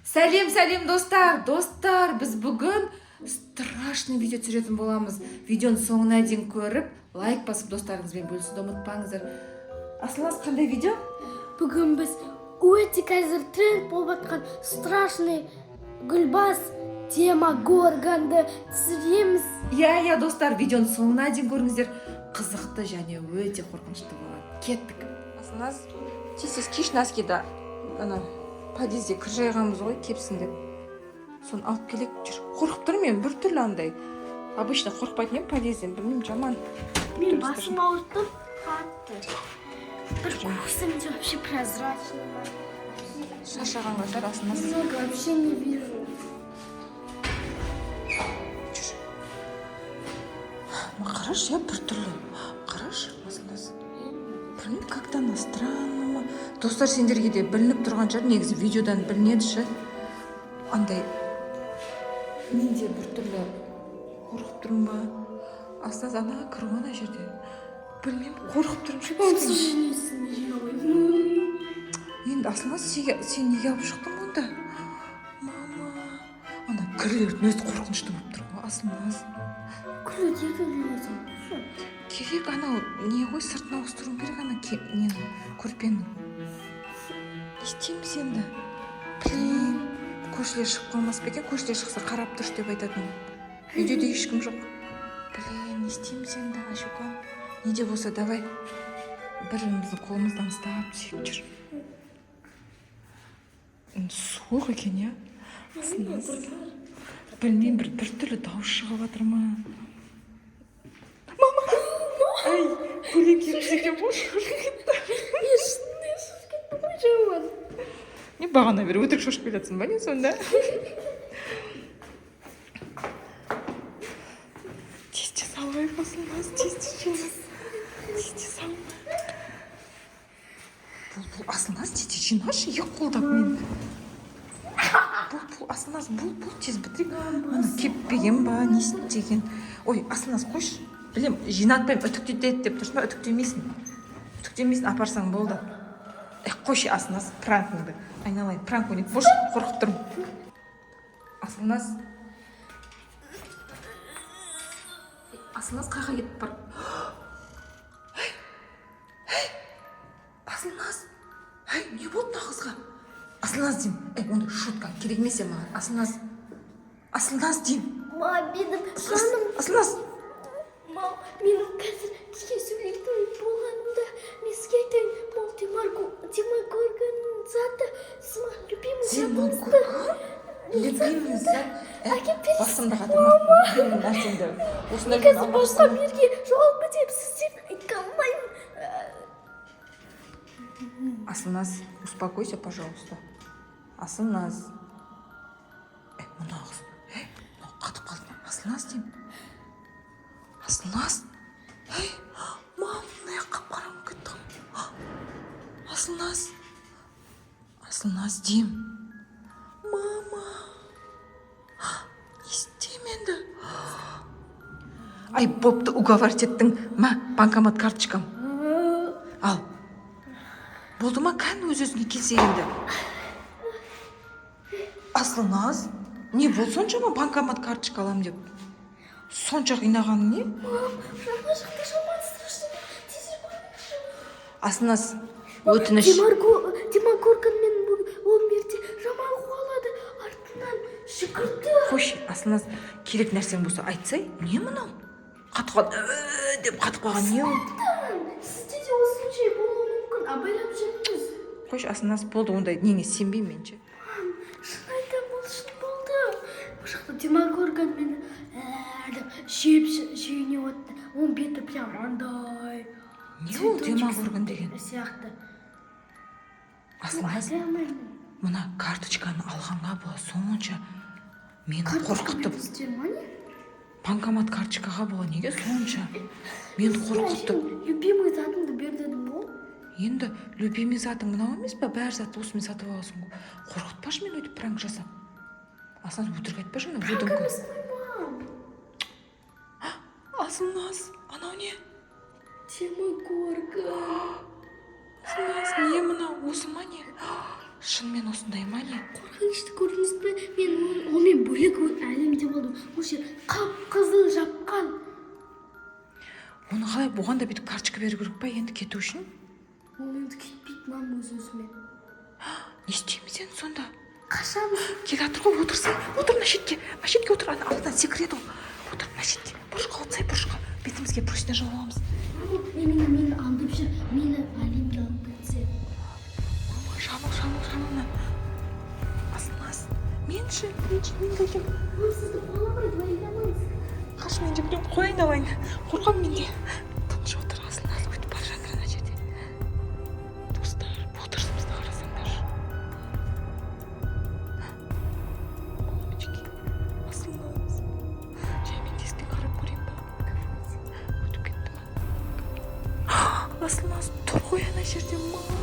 Сәлем достар, біз бүгін страшный видео түсіретін боламыз. Видеоны соңына дейін көріп, лайк басып достарыңызбен бөлісуді ұмытпаңыздар. Асылыңыз қандай видео? Бүгін біз өте қазір тренд болып жатқан страшный Гүлбаз Демогоргонды түсіреміз. Иә, достар, видеоны соңына дейін көріңіздер. Қызықты және өте қорқынышты болады. Кеттік. Асылыңыз тез кеш наскида подъезде кір жайғанбыз ғой, кепсін деп. Соны алып келек жүр. Қорқып тұрмын мен, бір түрлі андай. Обычно қорқпайтын едім подъезден, білмеймін, жаман. Мен басым ауыртып қатты. Бір көзімде вообще прозрачный. Шаршағанға шығар Асылыңыз. Много вообще не вижу. Қараш, я бір түрлі. Қараш, Асылыңыз. Білмеймін, как-то она странно. Достар, сендерге де білініп тұрған шығар, негізі видеодан білінеді ше. Андай менде бір түрлі қорқып тұрмын ба? Асылыңыз ана кіру ана жерде. Білмеймін, қорқып тұрмын ше. Он сожалеется, Енді Асылыңыз сен неге алып шықтың онда? Мама, ана кірлердің өзі қорқынышты болып тұр ғой, Асылыңыз. Керек анау не ғой, сыртына ауыстыруым керек ана нені, көрпені. Не істейміз енді? Блин, көршілер шығып қалмас па екен? Көршілер шықса қарап тұршы деп айтатын. Үйде ешкім жоқ. Блин, не істейміз енді, Ашукан? Не де болса, давай біріміздің қолымыздан ұстап сүйіп жүр. Суық екен, я? Асылыңыз. Білмеймін, бір түрлі дауыс шығып жатыр ма? Мама! Ай, көйлек киіп бош не бағана бері өтірік шошып келатсың ба не сонда? Тез алайық Асылыңыз, тез алайық. Бұл Асылыңыз тез жинашы, ек қолдап мен. Бұл Асылыңыз, бұл тез бітірек. Ана кеппеген ба, не істеген? Ой, Асылыңыз қойшы. Білем, жинатпайым, үтіктетеді деп тұрсың ба? Үтіктемейсің, апарсаң болды. Қойшы Асылыңыз, пранкыңды. Айналайын, пранк ойнайды. Бош, қорқып тұрмын. Асылыңыз қайға кетіп бар? Асылыңыз, не болды мына қызға? Асылыңыз деймін. Ондай шутка керек емес маған. Асылыңыз деймін. Менің жаным. Асылыңыз. Менің қазір сізге сөйлейтін болғанымда мен сізге айтайын, Демогоргон заты сіздің любимый затыңызды. Любимый зат? Басымды қатырмақ. Мен қазір басқа берге жоғалып кетем, сізден айтқан алмаймын. Асылыңыз, успокойся, пожалуйста. Асылыңыз. Мына қыз. Қатып қалды ма? Асылыңыз деймін. Асылыңыз? Мам, мына жаққа қарам кеттім. Асылыңыз деймін. Мама. Не істейм енді? Ай, бопты уговаривать еттің. Банкомат карточкам. Ал. Болды ма, кән өз-өзіне келсе енді? Асылыңыз? Не болды соншама банкомат карточка алам деп? Сонша қинағаның не? Жама жақта жаман страшный. Тезір барыңызшы. Асылыңыз, өтініш. Демогоргон мен ол мерде жаман қуалады. Артынан жүгірді. Қош, Асылыңыз, керек нәрсең болса айтсай, не мынау? Деп қатып қалған не ол? Сізде де осынша болуы мүмкін. Абайлап жүріңіз. Қош, Асылыңыз, болды ондай неге сенбеймін менше. Шын айтам, ол шын болды. Бұл жақта Демогоргон мені жүйіне өтті. Оның беті прям андай. Не ол Демогоргон деген? Сияқты. Асылыңыз, мына карточканы алғанға бола сонша мені қорқытып. Банкомат карточкаға бола неге сонша мені қорқытып. Любимый затыңды бер дедім ғой. Енді любимый затың мынау емес па? Бәр зат осымен сатып аласың ғой. Қорқытпашы мен өйтіп пранк жасап. Асылыңыз, өтірік айтпашы, Пранкымыз қоймам. Асылыңыз, анау не? Демогоргон. Асылыңыз, не мынау? Осы ма не? шынымен осындай ма не? Қорқынышты көрдіңіз бе? Мен онымен бөлек әлемде болдым. Ол жер қып-қызыл жапқан. Оны қалай бұған да бүйтіп карточка беру керек па енді кету үшін? Ол енді кетпейді мам өз-өзімен. Не істейміз енді сонда? Қашамыз. Кел атыр ғой, отырсай. Отыр мына шетке. Мына шетке отыр. Ана алдынан секіреді ол. Отыр мына шетке. Бұрышқа отсай, бұрышқа. Бетімізге брусіне жауып аламыз. Мені аңдып жүр. Мені әлемге алып кетсе. Шамыл. Асылмас. Мен қайдем. Сізді қуаламайды, ойламайсыз. Қаш, мен де білем, қой айналайын. Қорқам мен де. Тыныш отыр, Асылназ өтіп бара жатыр ана жерде. Достар, отырысымызды қарасаңдар. Мамочки, Асылназ. Жай мен тесіктен қарап көрейін ба? Өтіп кетті ма? Асылназ, тұр ғой ана жерде, мама.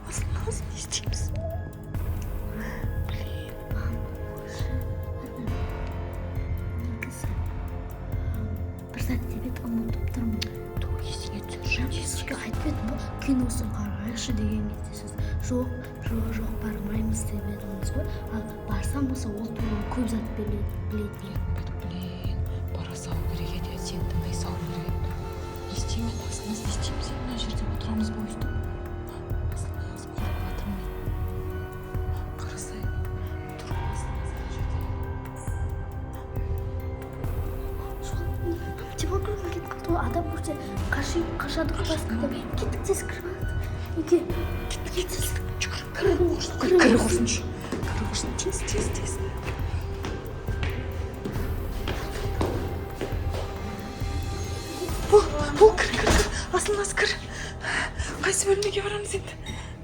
Асылназ, не істейміз? Сәттебет ұмытып тұрмын. Туы есіңе түсір. Сізге айтпеді бұл киносын қарайықшы деген кездесіз. Жоқ, бармаймыз деп едіңіз ғой. Ал барсам болса ол туралы көп зат біледі. Блин, бара салу керек еді, сен тыңдай салу керек еді. Не істеймін, Асылназ, не істейміз енді мына жерде отырамыз ба өйстіп? Асылназ, қорқып жатырмын мен. Қарасай, тұр Асылназ ана жерде. Демократия кетіп қалды ғой, адам көрсе қашады ғой басқада. Кеттік тез кіріп алды. Неге? Кетсіз. Кірі құрсыншы. Тез. Бұл кір. Асылназ кір. Қайсы бөлмеге барамыз енді?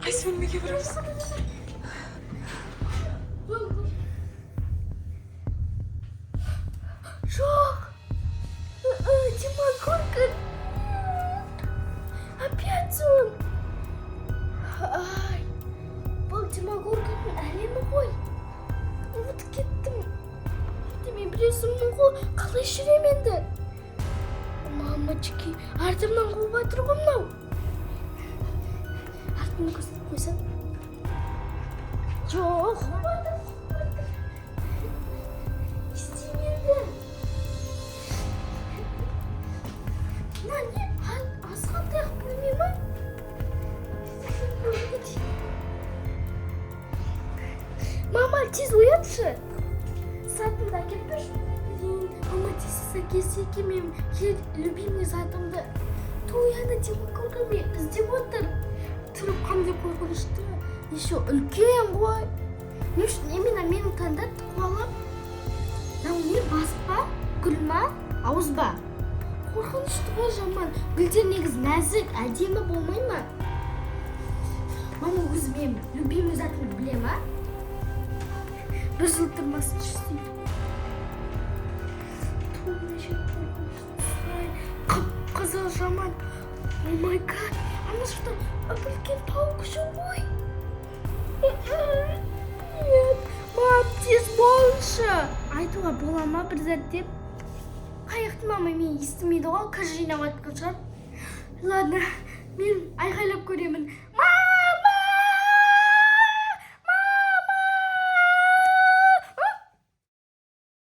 Қайсы бөлмеге барамыз? Жоқ. Демогорка. Опять он. Ай. Бұл демогорканың әлемі ғой. Ұмытып кеттім. Мен білесіңмін ғой. Қалай жүрем енді? Мамочки. Артымнан қуып жатыр ғой мынау. Артымды көрсетіп қойсам. Жоқ. Не істеймін енді? Не? Асқан таяқ білмей ма? Мама, тез оятшы. Затымды әкеліп берші. Мама, тез әкелсе екен мен любимый затымды. Тояны демократияны іздеп отыр. Тұрып қандай қорқынышты. Еще үлкен ғой. Не үшін именно мені таңдатты қуалап? Мынау не, бас па? Гүл ма? Ауыз ба? Қорқынышты ғой жаман. Гүлдер негіз нәзік, әдемі болмай ма? Мама өзі мен любимый затымды біле ма? Бір жыл тұрмасын жүрсейді. Қып-қызыл жаман. О май гад. Ана жұрда үлкен тауық жүр ғой. Нет. Мам, тез болшы. Айтуға бола ма бір зат деп? Қайықты мама мен естімейді ғой, кір жинап атқан шығар. Ладно, мен айқайлап көремін.